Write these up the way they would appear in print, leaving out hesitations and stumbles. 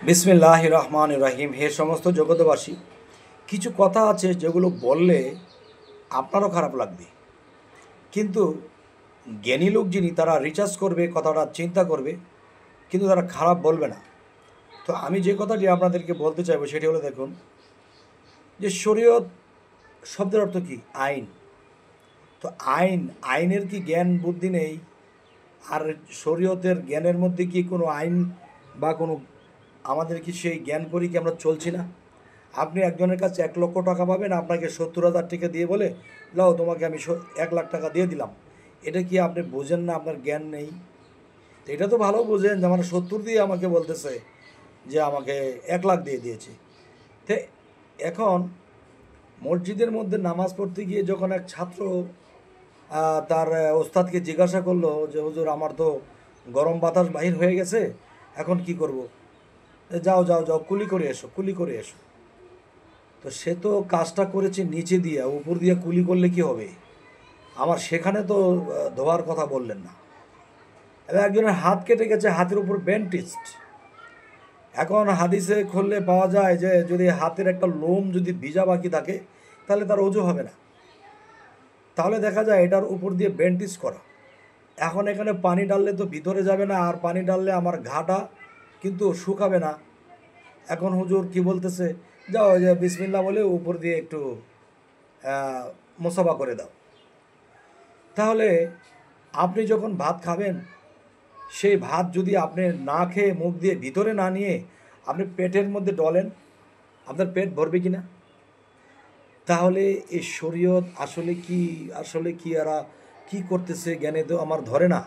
বিসমিল্লাহির রহমানির রহিম। হে সমস্ত জগতবাসী, কিছু কথা আছে যেগুলো বললে আপনারও খারাপ লাগবে, কিন্তু জ্ঞানী লোক যিনি তারা রিসার্চ করবে, কথাটা চিন্তা করবে, কিন্তু তারা খারাপ বলবে না। তো আমি যে কথাটি আপনাদেরকে বলতে চাইবো সেটি হলো, দেখুন যে শরীয়ত শব্দের অর্থ কি? আইন। তো আইনের কি জ্ঞান বুদ্ধি নেই? আর শরীয়তের জ্ঞানের মধ্যে কি কোনো আইন বা কোনো আমাদের কি সেই জ্ঞান করি কি আমরা চলছি না? আপনি একজনের কাছে 1,00,000 টাকা পাবেন, আপনাকে 70,000 টাকা দিয়ে বলে, লাও তোমাকে আমি 1,00,000 টাকা দিয়ে দিলাম। এটা কি আপনি বোঝেন না? আপনার জ্ঞান নেই? তো এটা তো ভালো বোঝেন যে আমার 70 দিয়ে আমাকে বলতেছে যে আমাকে 1,00,000 দিয়ে দিয়েছে। তো এখন মসজিদের মধ্যে নামাজ পড়তে গিয়ে যখন এক ছাত্র তার ওস্তাদকে জিজ্ঞাসা করলো যে হুজুর, আমার তো গরম বাতাস বাহির হয়ে গেছে, এখন কি করব? যাও যাও যাও, কুলি করে এসো, কুলি করে এসো। তো সে তো কাজটা করেছে নিচে দিয়ে, উপর দিয়ে কুলি করলে কি হবে? আমার সেখানে তো ধোয়ার কথা বললেন না। এবার একজনের হাত কেটে গেছে, হাতের উপর ব্যান্ডেজড। এখন হাদিসে খুললে পাওয়া যায় যে যদি হাতের একটা লোম যদি ভিজা বাকি থাকে তাহলে তার অজু হবে না। তাহলে দেখা যায় এটার উপর দিয়ে ব্যান্ডেজ করা। এখন এখানে পানি ডাললে তো ভিতরে যাবে না, আর পানি ডাললে আমার ঘাটা কিন্তু শুকাবে না। এখন হুজুর কি বলতেছে, যাও যে বিসমিল্লাহ বলে উপর দিয়ে একটু মোসাফা করে দাও। তাহলে আপনি যখন ভাত খাবেন, সেই ভাত যদি আপনি না খেয়ে মুখ দিয়ে ভিতরে না নিয়ে আপনি পেটের মধ্যে ডলেন, আপনার পেট ভরবে কি না? তাহলে এই শরীয়ত আসলে কি এরা কি করতেছে জ্ঞানে তো আমার ধরে না।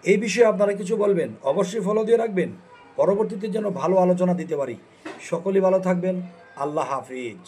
এই বিষয়ে আপনারা কিছু বলবেন, অবশ্যই ফলো দিয়ে রাখবেন, পরবর্তীতে যেন ভালো আলোচনা দিতে পারি। সকলেই ভালো থাকবেন। আল্লাহ হাফিজ।